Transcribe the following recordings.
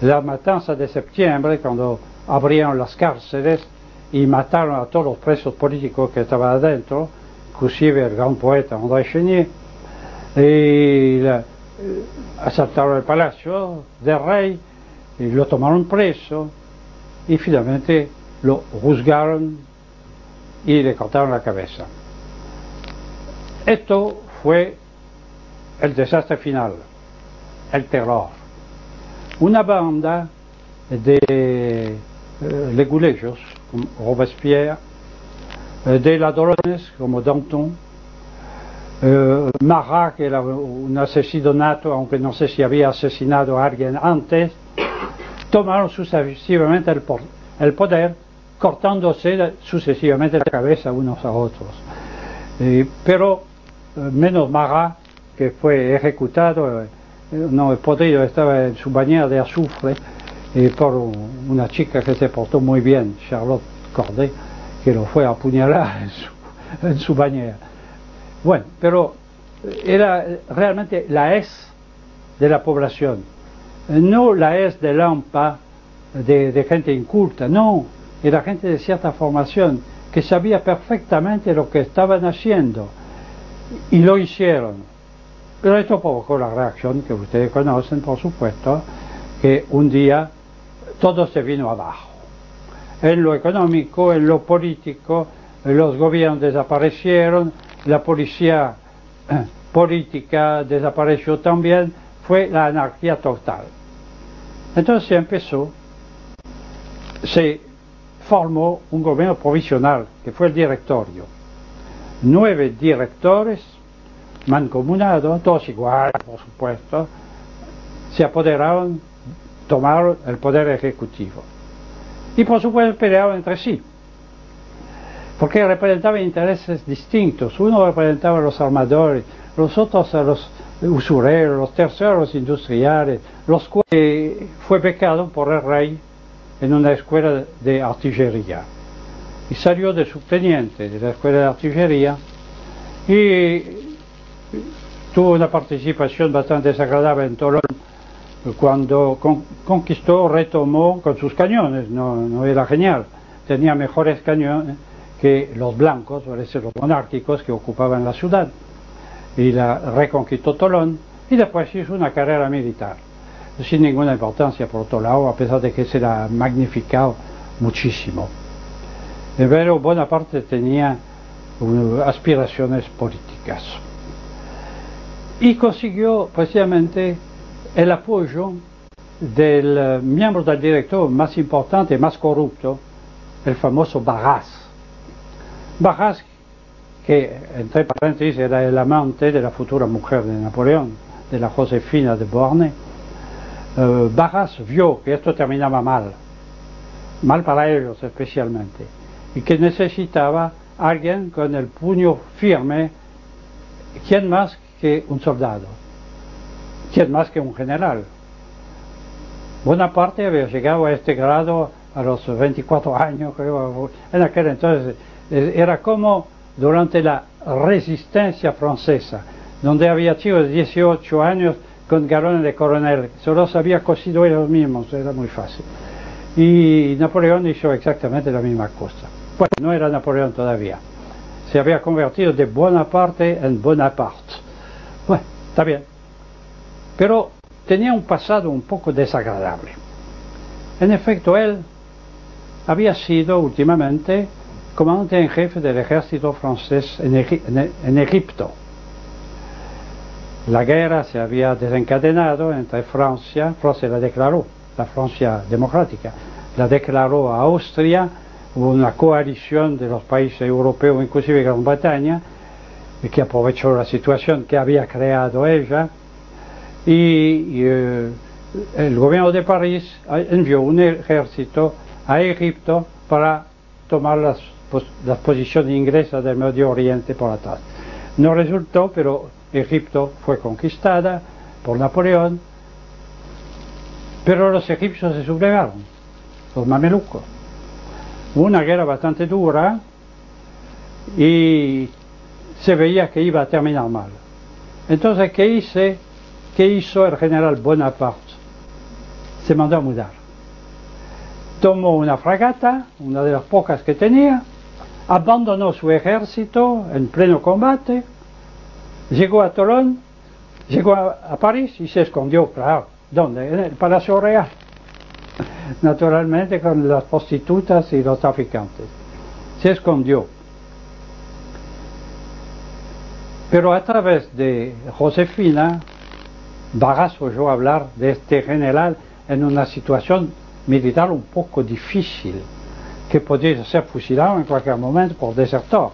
la matanza de septiembre, cuando abrieron las cárceles y mataron a todos los presos políticos que estaban adentro, inclusive el gran poeta André Chénier, y asaltaron el palacio del rey, y lo tomaron preso, y finalmente lo juzgaron y le cortaron la cabeza. Esto fue el desastre final, el terror. Una banda de leguleyos, como Robespierre, de ladrones como Danton, Marat, que era un asesino nato, aunque no sé si había asesinado a alguien antes, tomaron sucesivamente el poder, cortándose sucesivamente la cabeza unos a otros. Pero menos Marat, que fue ejecutado, no, el podrido estaba en su bañera de azufre por una chica que se portó muy bien, Charlotte Corday, que lo fue a apuñalar en su bañera. Bueno, pero era realmente la hez de la población, no la hez de lampa de gente inculta, no, era gente de cierta formación que sabía perfectamente lo que estaban haciendo y lo hicieron. Pero esto provocó la reacción que ustedes conocen, por supuesto, que un día todo se vino abajo. En lo económico, en lo político, los gobiernos desaparecieron, la policía política desapareció también, fue la anarquía total. Entonces se formó un gobierno provisional, que fue el directorio. 9 directores mancomunados, todos iguales por supuesto, se apoderaron, tomaron el poder ejecutivo. Y por supuesto pelearon entre sí, porque representaban intereses distintos. Uno representaba a los armadores, los otros a los usureros, los terceros a los industriales, los cuales fue becado por el rey en una escuela de artillería. Y salió de subteniente de la escuela de artillería y tuvo una participación bastante desagradable en Tolón cuando conquistó, retomó con sus cañones, no era genial, tenía mejores cañones que los blancos, parece los monárquicos que ocupaban la ciudad, y la reconquistó Tolón y después hizo una carrera militar, sin ninguna importancia por otro lado, a pesar de que se la ha magnificado muchísimo. Pero Bonaparte tenía aspiraciones políticas y consiguió precisamente el apoyo del miembro del directorio más importante, más corrupto, el famoso Barras. Barras, que entre paréntesis era el amante de la futura mujer de Napoleón, de la Josefina de Beauharnais. Barras vio que esto terminaba mal para ellos especialmente, y que necesitaba alguien con el puño firme. ¿Quién más que un soldado? ¿Quién más que un general? Bonaparte había llegado a este grado a los 24 años, creo. En aquel entonces era como durante la resistencia francesa, donde había chicos de 18 años con galones de coronel, solo se había cosido ellos mismos, era muy fácil. Y Napoleón hizo exactamente la misma cosa. Bueno, no era Napoleón todavía, se había convertido de Bonaparte en Bonaparte. Bueno, está bien, pero tenía un pasado un poco desagradable. En efecto, él había sido últimamente comandante en jefe del ejército francés en Egipto. La guerra se había desencadenado entre Francia la declaró, la Francia democrática, la declaró a Austria, hubo una coalición de los países europeos, inclusive Gran Bretaña, que aprovechó la situación que había creado ella, y el gobierno de París envió un ejército a Egipto para tomar las posiciones inglesas del Medio Oriente por atrás. No resultó, pero Egipto fue conquistada por Napoleón, pero los egipcios se sublevaron, los mamelucos. Hubo una guerra bastante dura y se veía que iba a terminar mal. Entonces, ¿qué hizo el general Bonaparte? se mandó a mudar. Tomó una fragata, una de las pocas que tenía, abandonó su ejército en pleno combate, llegó a Tolón, llegó a París y se escondió, claro. ¿Dónde? En el Palacio Real. Naturalmente con las prostitutas y los traficantes. Se escondió. Pero a través de Josefina, Barras oyó hablar de este general en una situación militar un poco difícil, que podía ser fusilado en cualquier momento por desertor.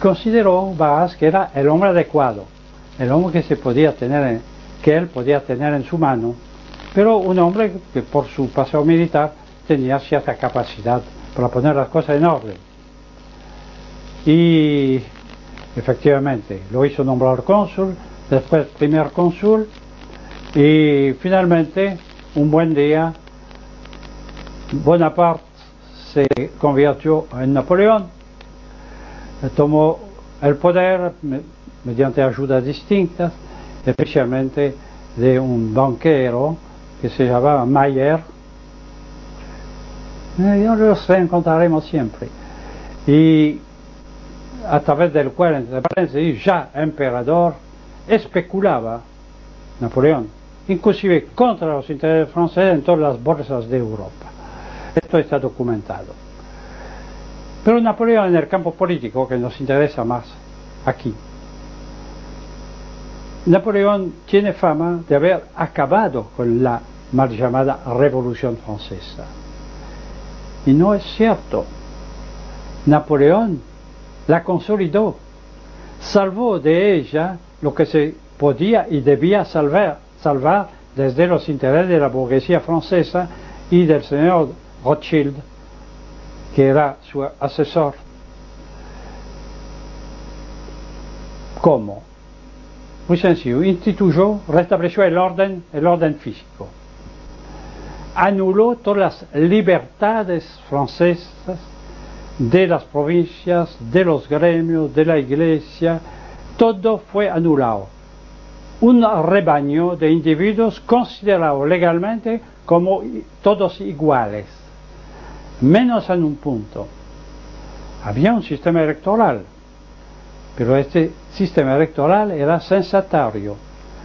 Consideró Barras que era el hombre adecuado, el hombre que él podía tener en su mano, pero un hombre que por su pasado militar tenía cierta capacidad para poner las cosas en orden. Y efectivamente lo hizo nombrar cónsul, después primer cónsul, y finalmente un buen día Bonaparte se convirtió en Napoleón, tomó el poder mediante ayudas distintas, especialmente de un banquero que se llamaba Mayer. Los reencontraremos siempre. Y a través del cual, entre paréntesis, ya emperador, especulaba Napoleón, inclusive contra los intereses franceses en todas las bolsas de Europa. Esto está documentado. Pero Napoleón en el campo político, que nos interesa más aquí, Napoleón tiene fama de haber acabado con la mal llamada Revolución Francesa. Y no es cierto. Napoleón la consolidó, salvó de ella lo que se podía y debía salvar desde los intereses de la burguesía francesa y del señor Rothschild, que era su asesor. ¿Cómo? Muy sencillo, restableció el orden físico, anuló todas las libertades francesas de las provincias, de los gremios, de la iglesia, todo fue anulado. Un rebaño de individuos considerado legalmente como todos iguales, menos en un punto. Había un sistema electoral, pero este sistema electoral era censatario,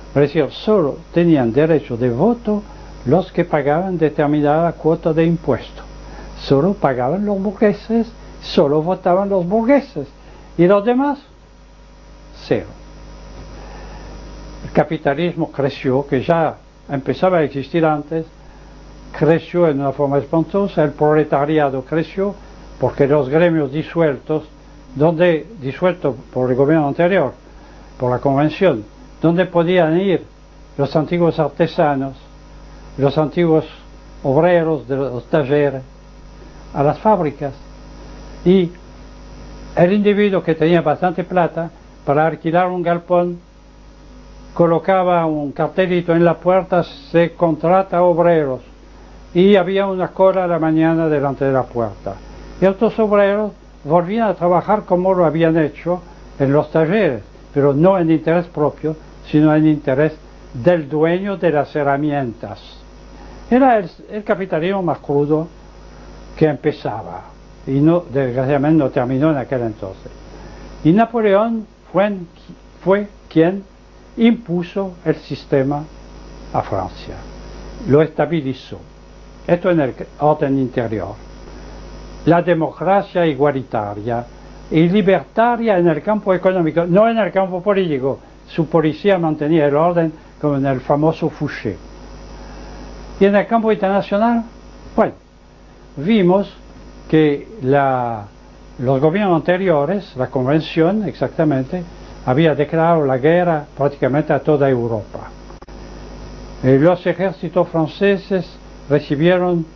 es decir, solo tenían derecho de voto los que pagaban determinada cuota de impuesto. Solo pagaban los burgueses, solo votaban los burgueses, y los demás, cero. El capitalismo creció, que ya empezaba a existir antes, creció en una forma espantosa, el proletariado creció, porque los gremios disueltos por el gobierno anterior, por la convención, donde podían ir los antiguos artesanos, los antiguos obreros de los talleres, a las fábricas, y el individuo que tenía bastante plata para alquilar un galpón colocaba un cartelito en la puerta: se contrata obreros, y había una cola a la mañana delante de la puerta, y estos obreros volvían a trabajar como lo habían hecho en los talleres, pero no en interés propio, sino en interés del dueño de las herramientas. Era el capitalismo más crudo que empezaba, y desgraciadamente no terminó en aquel entonces. Y Napoleón fue quien impuso el sistema a Francia, lo estabilizó. Esto en el orden interior. La democracia igualitaria y libertaria en el campo económico, no en el campo político. Su policía mantenía el orden, como en el famoso Fouché. Y en el campo internacional, bueno, vimos que los gobiernos anteriores, la convención exactamente, había declarado la guerra prácticamente a toda Europa. Los ejércitos franceses recibieron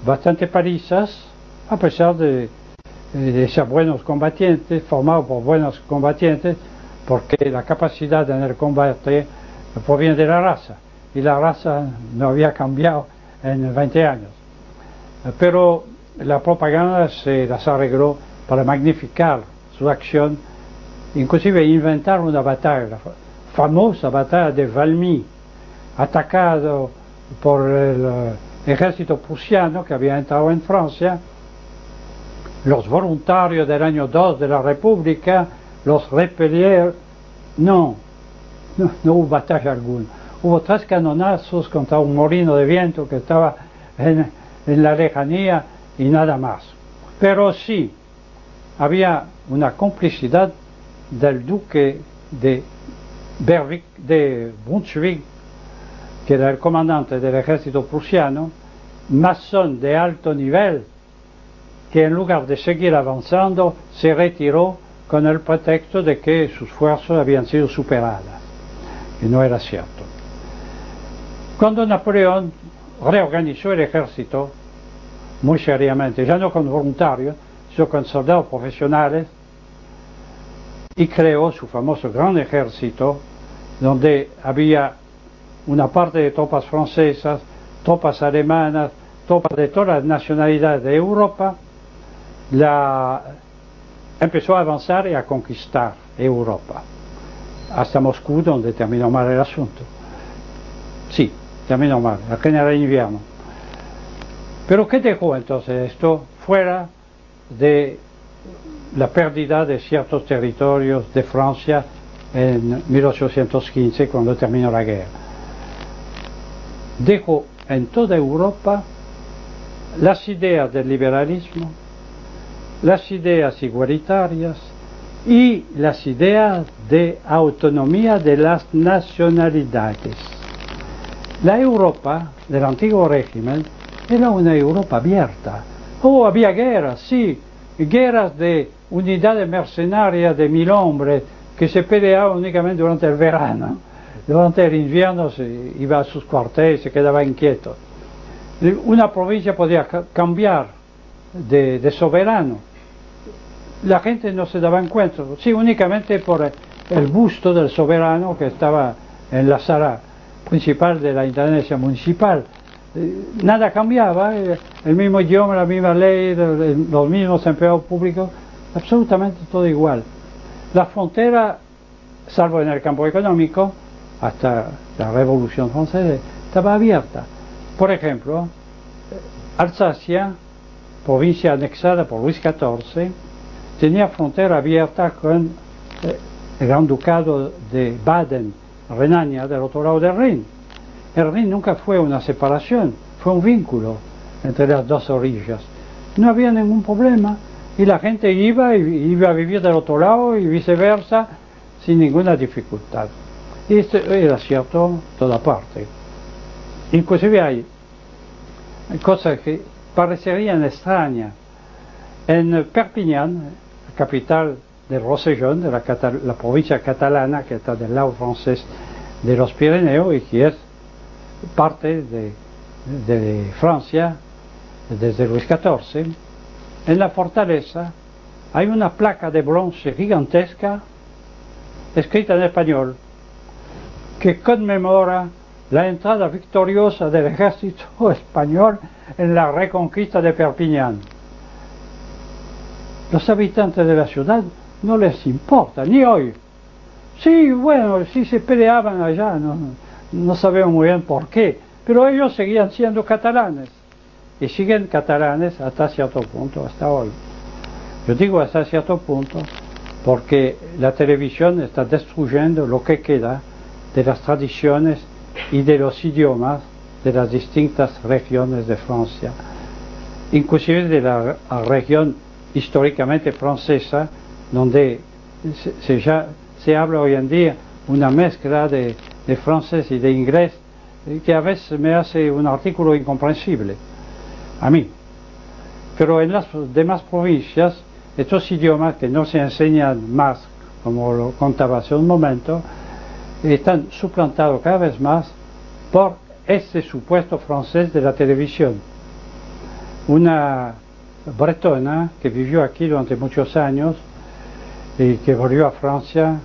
bastante palizas, a pesar de ser buenos combatientes, formados por buenos combatientes, porque la capacidad en el combate proviene de la raza, y la raza no había cambiado en 20 años. Pero la propaganda se las arregló para magnificar su acción, inclusive inventar una batalla, la famosa batalla de Valmy, atacado por el ejército prusiano que había entrado en Francia, los voluntarios del año 2 de la República, los repelieron. No hubo batalla alguna. Hubo 3 canonazos contra un molino de viento que estaba en la lejanía y nada más. Pero sí, había una complicidad del duque de Brunswick, que era el comandante del ejército prusiano, masón de alto nivel, que en lugar de seguir avanzando se retiró con el pretexto de que sus fuerzas habían sido superadas, y no era cierto. Cuando Napoleón reorganizó el ejército muy seriamente, ya no con voluntarios, sino con soldados profesionales, y creó su famoso gran ejército, donde había una parte de tropas francesas, tropas alemanas, tropas de todas las nacionalidades de Europa. Empezó a avanzar y a conquistar Europa, hasta Moscú, donde terminó mal el asunto. Sí, terminó mal, la guerra de invierno. Pero ¿qué dejó entonces esto? Fuera de la pérdida de ciertos territorios de Francia en 1815, cuando terminó la guerra. Dejó en toda Europa las ideas del liberalismo, las ideas igualitarias y las ideas de autonomía de las nacionalidades. La Europa del antiguo régimen era una Europa abierta. Había guerras, sí, guerras de unidades mercenarias de 1000 hombres que se peleaban únicamente durante el verano. Durante el invierno se iba a sus cuarteles y se quedaba inquieto. Una provincia podía cambiar de soberano. La gente no se daba cuenta, sí, únicamente por el busto del soberano que estaba en la sala principal de la intendencia municipal. Nada cambiaba, el mismo idioma, la misma ley, los mismos empleados públicos, absolutamente todo igual. La frontera, salvo en el campo económico, hasta la Revolución Francesa, estaba abierta. Por ejemplo, Alsacia, provincia anexada por Luis XIV, tenía frontera abierta con el Gran Ducado de Baden, Renania, del otro lado del Rin. El Rin nunca fue una separación, fue un vínculo entre las dos orillas. No había ningún problema y la gente iba a vivir del otro lado y viceversa sin ninguna dificultad. Y esto era cierto en toda parte. Inclusive hay cosas que parecerían extrañas. En Perpignan, capital del Rosellón, de la provincia catalana que está del lado francés de los Pirineos y que es parte de Francia desde Luis XIV, en la fortaleza hay una placa de bronce gigantesca escrita en español que conmemora la entrada victoriosa del ejército español en la reconquista de Perpignan. Los habitantes de la ciudad no les importa, ni hoy. Sí, bueno, sí se peleaban allá, no sabemos muy bien por qué, pero ellos seguían siendo catalanes, y siguen catalanes hasta cierto punto, hasta hoy. Yo digo hasta cierto punto porque la televisión está destruyendo lo que queda de las tradiciones y de los idiomas de las distintas regiones de Francia, inclusive de la región históricamente francesa, donde se habla hoy en día una mezcla de francés y de inglés que a veces me hace un artículo incomprensible a mí. Pero en las demás provincias estos idiomas que no se enseñan más, como lo contaba hace un momento, están suplantados cada vez más por este supuesto francés de la televisión. Una bretona que vivió aquí durante muchos años y que volvió a Francia,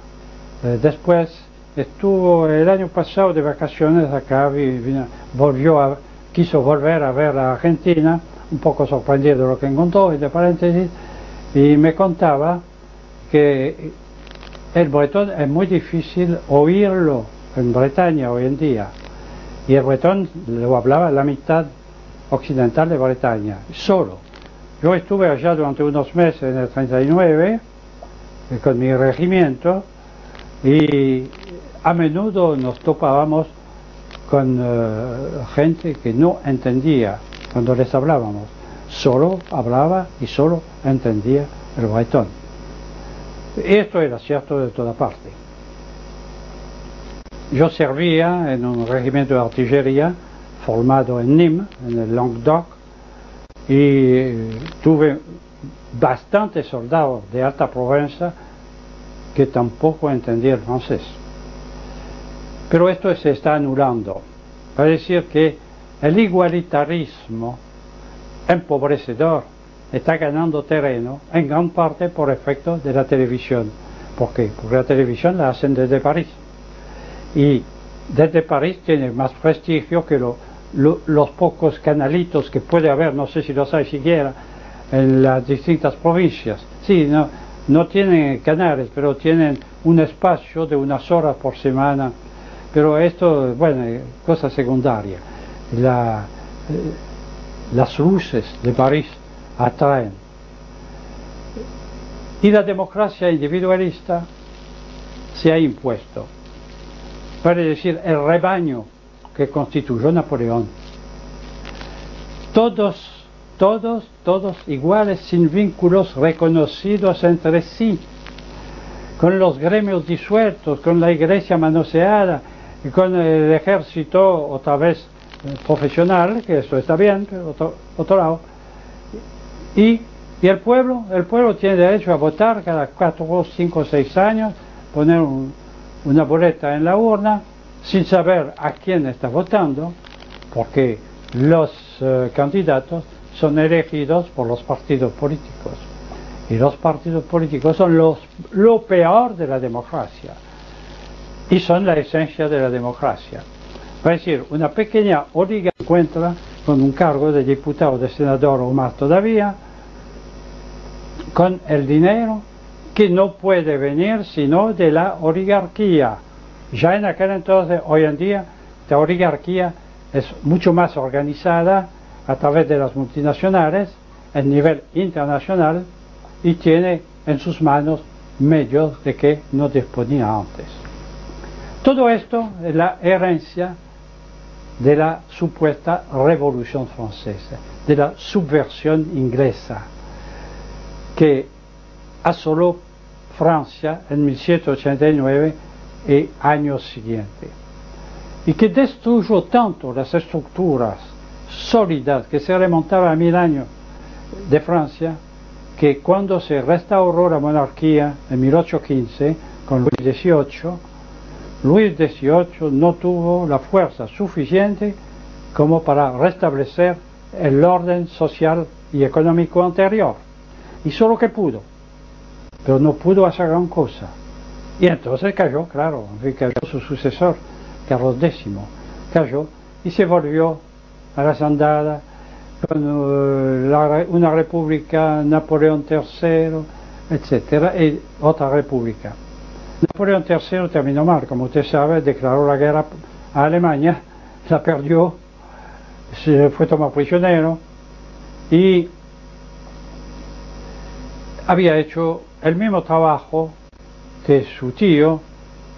después estuvo el año pasado de vacaciones acá, quiso volver a ver a Argentina, un poco sorprendido de lo que encontró, entre paréntesis, y me contaba que el bretón es muy difícil oírlo en Bretaña hoy en día, y el bretón lo hablaba la mitad occidental de Bretaña, solo. Yo estuve allá durante unos meses en el 39 con mi regimiento y a menudo nos topábamos con gente que no entendía cuando les hablábamos, solo hablaba y solo entendía el bretón. Esto era cierto de toda parte. Yo servía en un regimiento de artillería formado en Nîmes, en el Languedoc, y tuve bastantes soldados de alta Provenza que tampoco entendían el francés. Pero esto se está anulando. Es decir, que el igualitarismo empobrecedor está ganando terreno en gran parte por efecto de la televisión. ¿Por qué? Porque la televisión la hacen desde París. Y desde París tiene más prestigio que los pocos canalitos que puede haber, no sé si los hay siquiera, en las distintas provincias. Sí, no tienen canales, pero tienen un espacio de unas horas por semana. Pero esto, bueno, cosa secundaria. Las luces de París atraen. Y la democracia individualista se ha impuesto. Vale decir, el rebaño que constituyó Napoleón. Todos iguales, sin vínculos reconocidos entre sí, con los gremios disueltos, con la iglesia manoseada, y con el ejército otra vez profesional, que eso está bien, pero otro lado. Y el pueblo tiene derecho a votar cada 4, 5, 6 años, poner una boleta en la urna, sin saber a quién está votando, porque los candidatos son elegidos por los partidos políticos. Y los partidos políticos son lo peor de la democracia. Y son la esencia de la democracia. Es decir, una pequeña oligarquía se encuentra con un cargo de diputado, de senador o más todavía, con el dinero que no puede venir sino de la oligarquía. Ya en aquel entonces, hoy en día, la oligarquía es mucho más organizada a través de las multinacionales, a nivel internacional, y tiene en sus manos medios de que no disponía antes. Todo esto es la herencia de la supuesta Revolución Francesa, de la subversión inglesa, que asoló Francia en 1789 y años siguientes, y que destruyó tanto las estructuras sólidas que se remontaban a 1000 años de Francia, que cuando se restauró la monarquía en 1815 con Luis XVIII no tuvo la fuerza suficiente como para restablecer el orden social y económico anterior. Hizo lo que pudo, pero no pudo hacer gran cosa. Y entonces cayó, claro, cayó su sucesor, Carlos X, cayó y se volvió a las andadas con una república, Napoleón III, etc., y otra república. Napoleón III terminó mal, como usted sabe, declaró la guerra a Alemania, la perdió, se fue tomado prisionero y había hecho el mismo trabajo que su tío,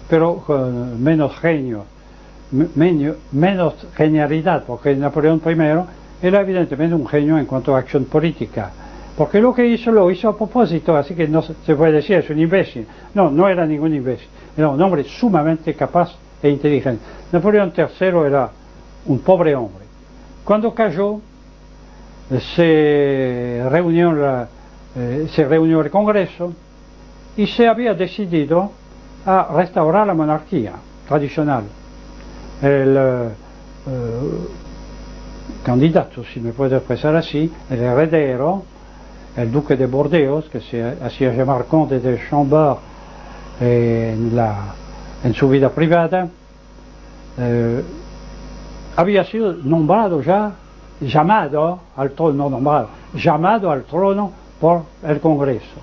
pero con menos genio, menos genialidad, porque Napoleón I era evidentemente un genio en cuanto a acción política, porque lo que hizo lo hizo a propósito, así que no se puede decir es un imbécil. No era ningún imbécil, era un hombre sumamente capaz e inteligente. Napoleón III era un pobre hombre. Cuando cayó, se reunió el Congreso y se había decidido a restaurar la monarquía tradicional. El candidato, si me puedo expresar así, el heredero, el duque de Bordeaux, que se hacía llamar conde de Chambord en su vida privada, había sido nombrado ya, llamado al trono por el Congreso.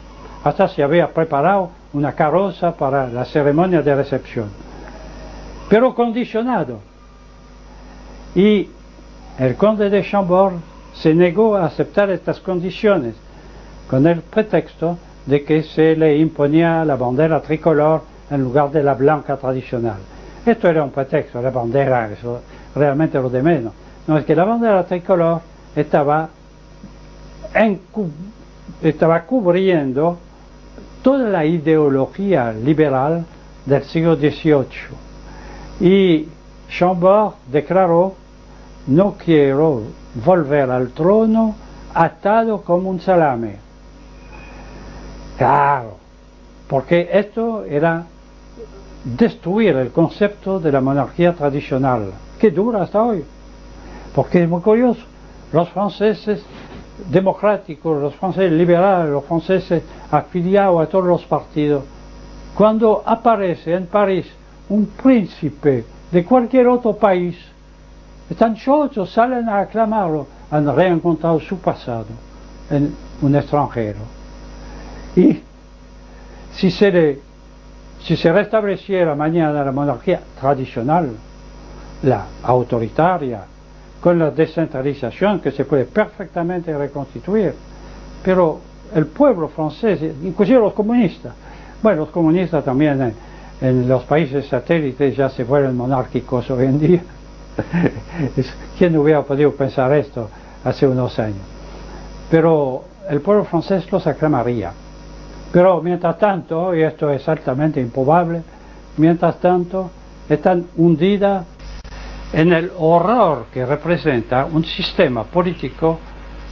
Hasta se había preparado una carroza para la ceremonia de recepción, pero condicionado Y el conde de Chambord se negó a aceptar estas condiciones con el pretexto de que se le imponía la bandera tricolor en lugar de la blanca tradicional. Esto era un pretexto, la bandera, eso realmente lo de menos. No, es que la bandera tricolor estaba cubriendo toda la ideología liberal del siglo XVIII. Y Chambord declaró: no quiero volver al trono atado como un salame. Claro, porque esto era destruir el concepto de la monarquía tradicional, que dura hasta hoy. Porque es muy curioso, los franceses democráticos, los franceses liberales, los franceses afiliados a todos los partidos, cuando aparece en París un príncipe de cualquier otro país, están chochos, salen a aclamarlo, han reencontrado su pasado en un extranjero. Y si se restableciera mañana la monarquía tradicional, la autoritaria, con la descentralización que se puede perfectamente reconstituir, pero el pueblo francés, inclusive los comunistas, bueno, los comunistas también en los países satélites ya se vuelven monárquicos hoy en día. ¿Quién hubiera podido pensar esto hace unos años? Pero el pueblo francés los aclamaría. Pero mientras tanto, y esto es altamente improbable, mientras tanto están hundidas en el horror que representa un sistema político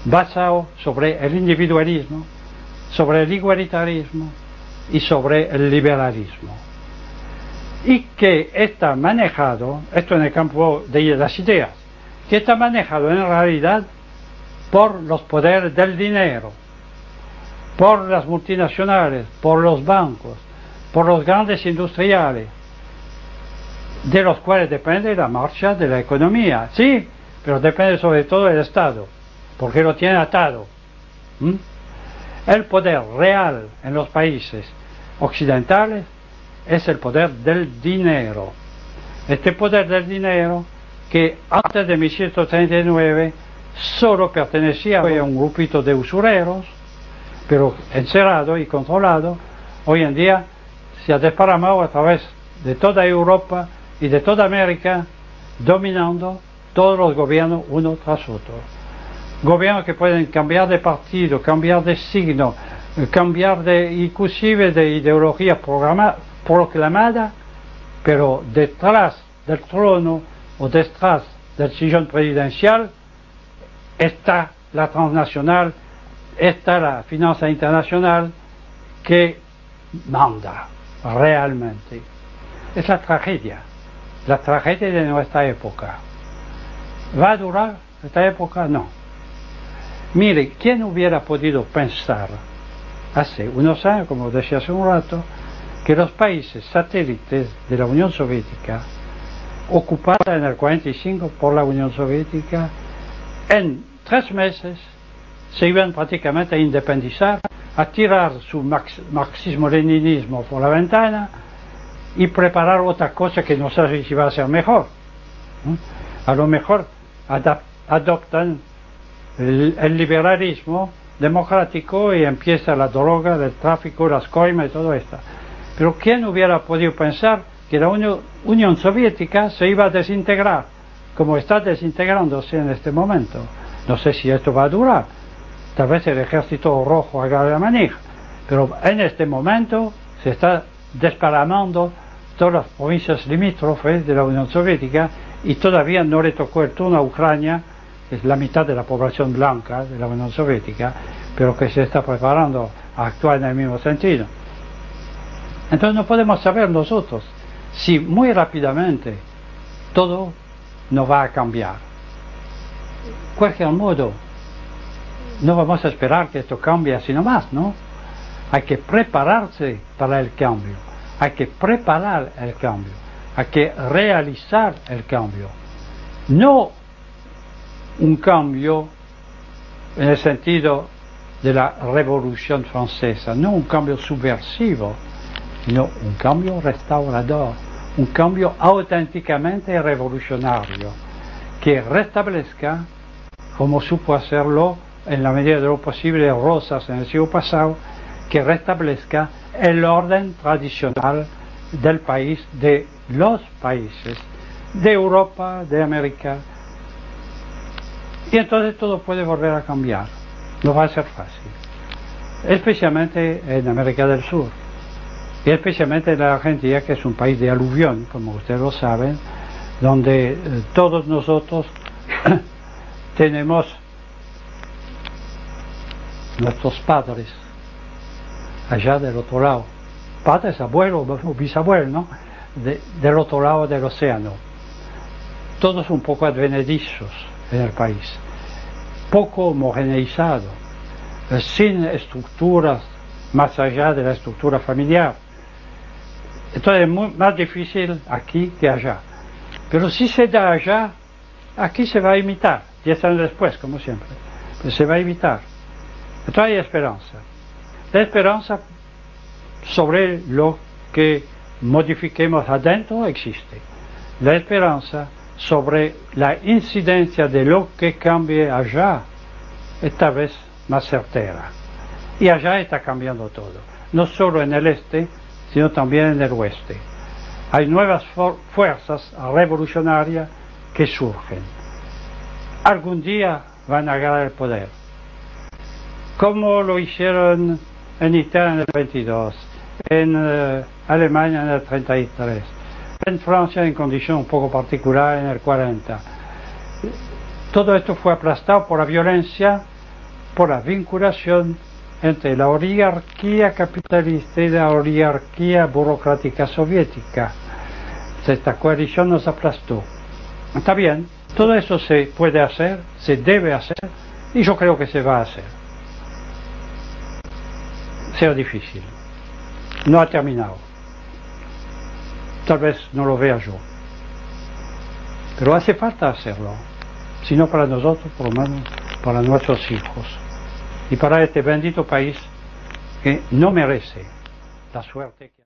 basado sobre el individualismo, sobre el igualitarismo y sobre el liberalismo. Y que está manejado, esto en el campo de las ideas, que está manejado en realidad por los poderes del dinero, por las multinacionales, por los bancos, por los grandes industriales, de los cuales depende la marcha de la economía. Sí, pero depende sobre todo del Estado, porque lo tiene atado. El poder real en los países occidentales es el poder del dinero. Este poder del dinero, que antes de 1139 solo pertenecía a un grupito de usureros, pero encerrado y controlado, hoy en día se ha desparramado a través de toda Europa y de toda América, dominando todos los gobiernos uno tras otro. Gobiernos que pueden cambiar de partido, cambiar de signo, cambiar inclusive de ideología proclamada, pero detrás del trono o detrás del sillón presidencial está la transnacional, está la finanza internacional que manda realmente. Es la tragedia de nuestra época. ¿Va a durar esta época? No. Mire, ¿quién hubiera podido pensar hace unos años, como decía hace un rato, que los países satélites de la Unión Soviética, ocupada en el 45 por la Unión Soviética, en 3 meses se iban prácticamente a independizar, a tirar su marxismo-leninismo por la ventana y preparar otra cosa que no sé si va a ser mejor? A lo mejor adoptan el liberalismo democrático y empieza la droga, el tráfico, las coimas y todo esto. Pero ¿quién hubiera podido pensar que la Unión Soviética se iba a desintegrar, como está desintegrándose en este momento? No sé si esto va a durar. Tal vez el ejército rojo haga la manija, pero en este momento se está desparramando todas las provincias limítrofes de la Unión Soviética y todavía no le tocó el turno a Ucrania, que es la mitad de la población blanca de la Unión Soviética, pero que se está preparando a actuar en el mismo sentido. Entonces no podemos saber nosotros si muy rápidamente todo no va a cambiar. De cualquier modo, no vamos a esperar que esto cambie así nomás, ¿no? Hay que prepararse para el cambio, hay que preparar el cambio, hay que realizar el cambio. No un cambio en el sentido de la Revolución Francesa, no un cambio subversivo, sino un cambio restaurador, un cambio auténticamente revolucionario, que restablezca, como supo hacerlo en la medida de lo posible Rosas en el siglo pasado, que restablezca el orden tradicional del país, de los países, de Europa, de América. Y entonces todo puede volver a cambiar. No va a ser fácil. Especialmente en América del Sur. Y especialmente en la Argentina, que es un país de aluvión, como ustedes lo saben, donde todos nosotros tenemos nuestros padres allá del otro lado, padres, abuelos o bisabuelos, ¿no? Del otro lado del océano, todos un poco advenedizos en el país, poco homogeneizado, sin estructuras más allá de la estructura familiar. Entonces es más difícil aquí que allá, pero si se da allá, aquí se va a imitar, 10 años después, como siempre, pero se va a imitar. Entonces hay esperanza. La esperanza sobre lo que modifiquemos adentro existe. La esperanza sobre la incidencia de lo que cambie allá es tal vez más certera. Y allá está cambiando todo, no solo en el este, sino también en el oeste. Hay nuevas fuerzas revolucionarias que surgen. Algún día van a ganar el poder, como lo hicieron en Italia en el 22, en Alemania en el 33, en Francia en condición un poco particular en el 40. Todo esto fue aplastado por la violencia, por la vinculación entre la oligarquía capitalista y la oligarquía burocrática soviética. Esta coalición nos aplastó. Está bien, todo eso se puede hacer, se debe hacer, y yo creo que se va a hacer. Será difícil. No ha terminado. Tal vez no lo vea yo. Pero hace falta hacerlo. Si no para nosotros, por lo menos para nuestros hijos. Y para este bendito país que no merece la suerte que